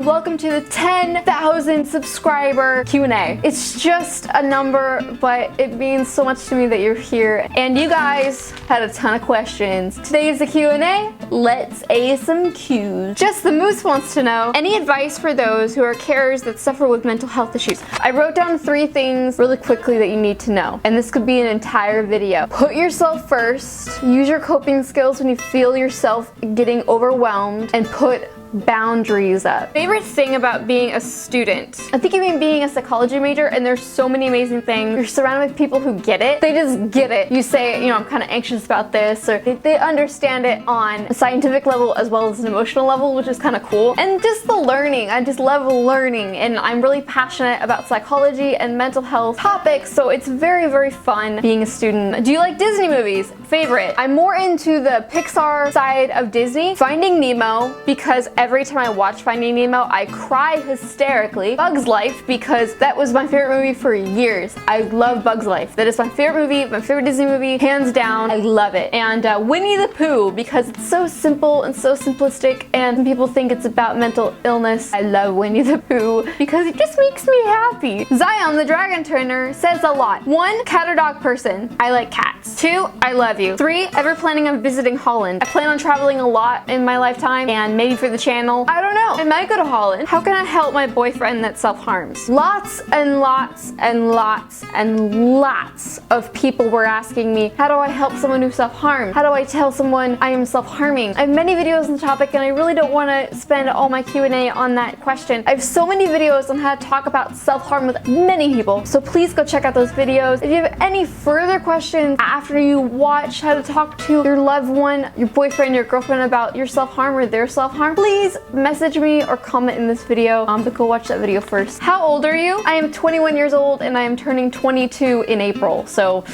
Welcome to the 10,000 subscriber Q&A. It's just a number, but it means so much to me that you're here. And you guys had a ton of questions. Today is the Q&A. Let's A some Q's. Just the Moose wants to know, any advice for those who are carers that suffer with mental health issues? I wrote down 3 things really quickly that you need to know. And this could be an entire video. Put yourself first. Use your coping skills when you feel yourself getting overwhelmed, and put boundaries up. Favorite thing about being a student? I think even being a psychology major, and there's so many amazing things. You're surrounded with people who get it. They just get it. You say, you know, I'm kind of anxious about this, or they understand it on a scientific level as well as an emotional level, which is kind of cool. And just the learning. I just love learning, and I'm really passionate about psychology and mental health topics, so it's very, very fun being a student. Do you like Disney movies? Favorite? I'm more into the Pixar side of Disney. Finding Nemo, because every time I watch Finding Nemo, I cry hysterically. Bugs Life, because that was my favorite movie for years. I love Bugs Life. That is my favorite movie, my favorite Disney movie, hands down. I love it. And Winnie the Pooh, because it's so simple and so simplistic, and people think it's about mental illness. I love Winnie the Pooh because it just makes me happy. Zion the Dragon Trainer says a lot. 1, cat or dog person. I like cats. 2, I love you. 3, ever planning on visiting Holland? I plan on traveling a lot in my lifetime, and maybe for the channel, I don't know, I might go to Holland. How can I help my boyfriend that self-harms? Lots and lots and lots and lots of people were asking me, how do I help someone who self-harms? How do I tell someone I am self-harming? I have many videos on the topic, and I really don't want to spend all my Q&A on that question. I have so many videos on how to talk about self-harm with many people, so please go check out those videos. If you have any further questions after you watch how to talk to your loved one, your boyfriend, your girlfriend about your self-harm or their self-harm, please message me or comment in this video, but go watch that video first. How old are you? I am 21 years old, and I am turning 22 in April, so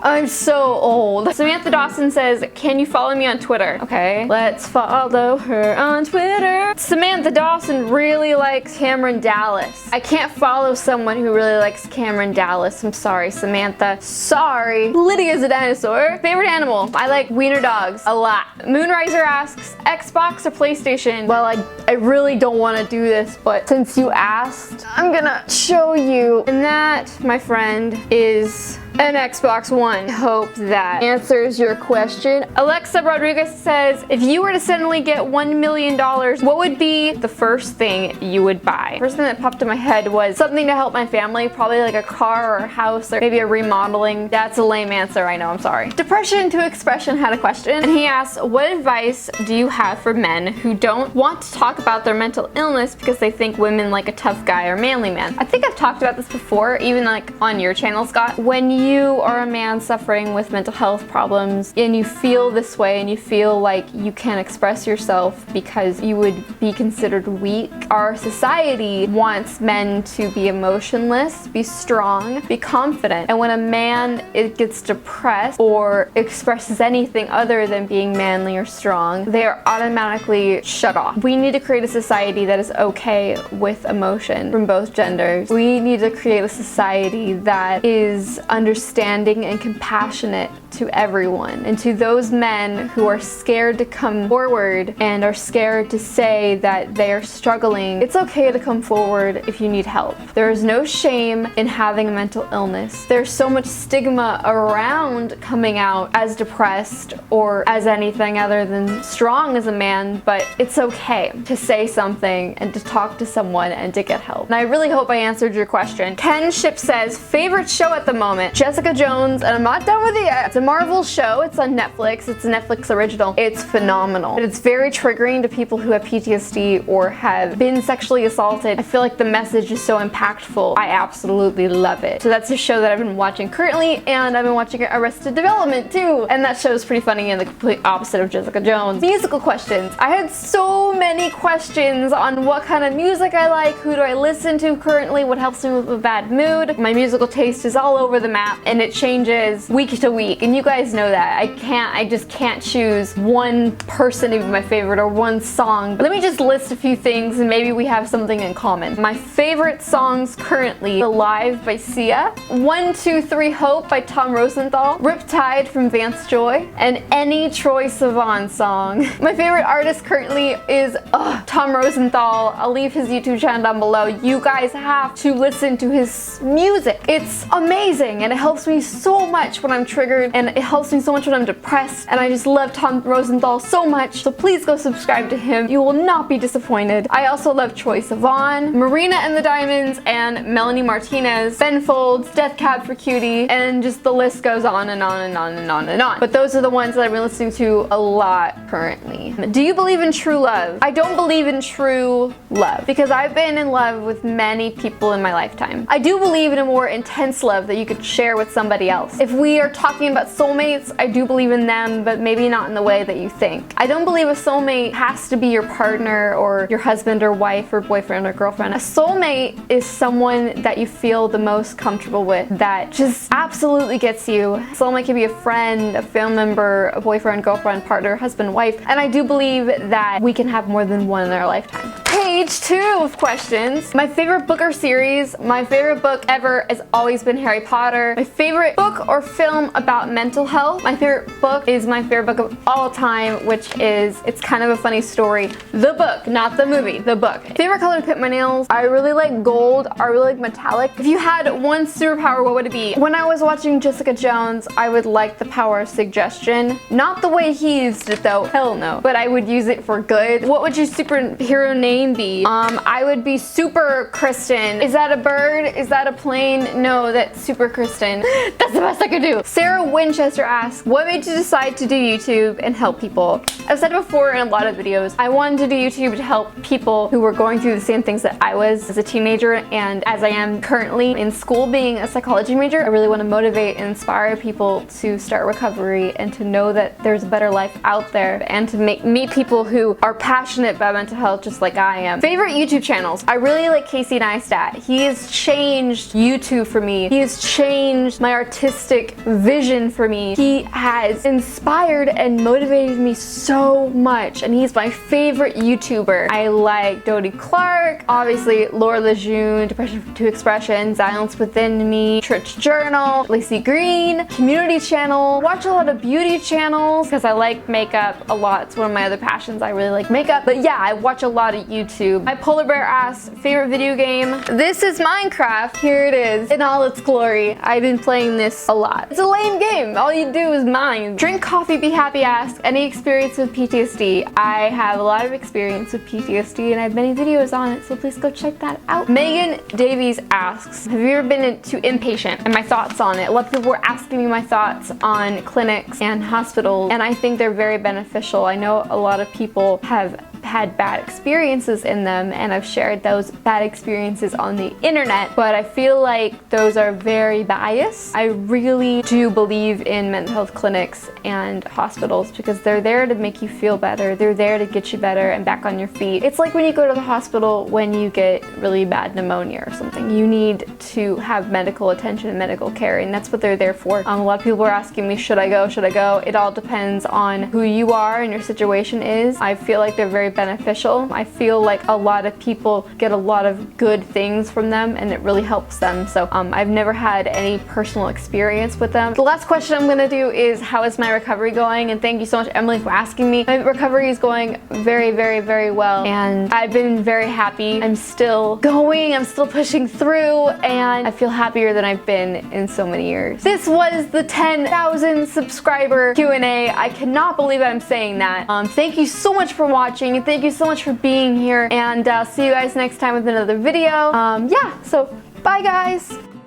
I'm so old. Samantha Dawson says, can you follow me on Twitter? Okay, let's follow her on Twitter. Samantha Dawson really likes Cameron Dallas. I can't follow someone who really likes Cameron Dallas. I'm sorry, Samantha. Sorry. Lydia's a dinosaur. Favorite animal? I like wiener dogs a lot. Moonriser asks, Xbox or PlayStation? Well, I really don't want to do this, but since you asked, I'm gonna show you. And that, my friend, is an Xbox One. I hope that answers your question. Alexa Rodriguez says, if you were to suddenly get $1 million, what would be the first thing you would buy? First thing that popped in my head was something to help my family, probably like a car or a house or maybe a remodeling. That's a lame answer, I know, I'm sorry. Depression to Expression had a question, and he asked, what advice do you have for men who don't want to talk about their mental illness because they think women like a tough guy or manly man? I think I've talked about this before, even like on your channel, Scott. When you are a man suffering with mental health problems and you feel this way and you feel like you can't express yourself because you would be considered weak, our society wants men to be emotionless, be strong, be confident. And when a man gets depressed or expresses anything other than being manly or strong, they are automatically shut off. We need to create a society that is okay with emotion from both genders. We need to create a society that is understanding and compassionate to everyone. And to those men who are scared to come forward and are scared to say that they are struggling, it's okay to come forward if you need help. There is no shame in having a mental illness. There's so much stigma around coming out as depressed or as anything other than strong as a man, but it's okay to say something and to talk to someone and to get help. And I really hope I answered your question. Ken Ship says, favorite show at the moment? Jessica Jones, and I'm not done with it yet. It's a Marvel show. It's on Netflix. It's a Netflix original. It's phenomenal. But it's very triggering to people who have PTSD or have been sexually assaulted. I feel like the message is so impactful. I absolutely love it. So that's a show that I've been watching currently, and I've been watching Arrested Development too. And that show is pretty funny and the complete opposite of Jessica Jones. Musical questions. I had so many questions on what kind of music I like, who do I listen to currently, what helps me with a bad mood. My musical taste is all over the map, and it changes week to week. and you guys know that. I just can't choose one person to be my favorite or one song. Let me just list a few things and maybe we have something in common. My favorite songs currently: Alive by Sia, 1, 2, 3 Hope by Tom Rosenthal, Riptide from Vance Joy, and any Troye Sivan song. My favorite artist currently is Tom Rosenthal. I'll leave his YouTube channel down below. You guys have to listen to his music. It's amazing and it helps me so much when I'm triggered, and it helps me so much when I'm depressed, and I just love Tom Rosenthal so much, so please go subscribe to him. You will not be disappointed. I also love Troye Sivan, Marina and the Diamonds, and Melanie Martinez, Ben Folds, Death Cab for Cutie, and just the list goes on and on and on and on and on. But those are the ones that I've been listening to a lot currently. Do you believe in true love? I don't believe in true love because I've been in love with many people in my lifetime. I do believe in a more intense love that you could share with somebody else. If we are talking about soulmates, I do believe in them, but maybe not in the way that you think. I don't believe a soulmate has to be your partner or your husband or wife or boyfriend or girlfriend. A soulmate is someone that you feel the most comfortable with, that just absolutely gets you. A soulmate can be a friend, a family member, a boyfriend, girlfriend, partner, husband, wife, and I do believe that we can have more than one in our lifetime. Page 2 of questions. My favorite book or series. My favorite book ever has always been Harry Potter. My favorite book or film about mental health. My favorite book is my favorite book of all time, which is, it's kind of a funny story. The book, not the movie, the book. Favorite color to paint my nails. I really like gold. I really like metallic. If you had one superpower, what would it be? When I was watching Jessica Jones, I would like the power of suggestion. Not the way he used it though, hell no. But I would use it for good. What would your superhero name be? I would be Super Kristen. Is that a bird? Is that a plane? No, that's Super Kristen. That's the best I could do. Sarah Winchester asks, what made you decide to do YouTube and help people? I've said before in a lot of videos, I wanted to do YouTube to help people who were going through the same things that I was as a teenager and as I am currently in school being a psychology major. I really want to motivate and inspire people to start recovery and to know that there's a better life out there, and to meet people who are passionate about mental health just like I am. Favorite YouTube channels. I really like Casey Neistat. He has changed YouTube for me. He has changed my artistic vision for me. He has inspired and motivated me so much, and he's my favorite YouTuber. I like Dodie Clark, obviously Laura Lejeune, Depression to Expression, Silence Within Me, Church Journal, Lacey Green, Community Channel. Watch a lot of beauty channels because I like makeup a lot. It's one of my other passions. I really like makeup. But yeah, I watch a lot of YouTube. My polar bear asks, favorite video game? This is Minecraft. Here it is in all its glory. I've been playing this a lot. It's a lame game. All you do is mine. Drink Coffee Be Happy asks, any experience with PTSD? I have a lot of experience with PTSD and I have many videos on it, so please go check that out. Megan Davies asks, have you ever been to Inpatient and my thoughts on it? A lot of people were asking me my thoughts on clinics and hospitals, and I think they're very beneficial. I know a lot of people have had bad experiences in them, and I've shared those bad experiences on the internet, but I feel like those are very biased. I really do believe in mental health clinics and hospitals because they're there to make you feel better. They're there to get you better and back on your feet. It's like when you go to the hospital when you get really bad pneumonia or something. You need to have medical attention and medical care, and that's what they're there for. A lot of people are asking me, should I go? Should I go? It all depends on who you are and your situation is. I feel like they're very beneficial. I feel like a lot of people get a lot of good things from them and it really helps them. So I've never had any personal experience with them. The last question I'm gonna do is, how is my recovery going? And thank you so much, Emily, for asking me. My recovery is going very, very, very well, and I've been very happy. I'm still going, I'm still pushing through, and I feel happier than I've been in so many years. This was the 10,000 subscriber Q&A. I cannot believe I'm saying that. Thank you so much for watching. Thank you so much for being here, and I'll see you guys next time with another video. Yeah, so bye guys!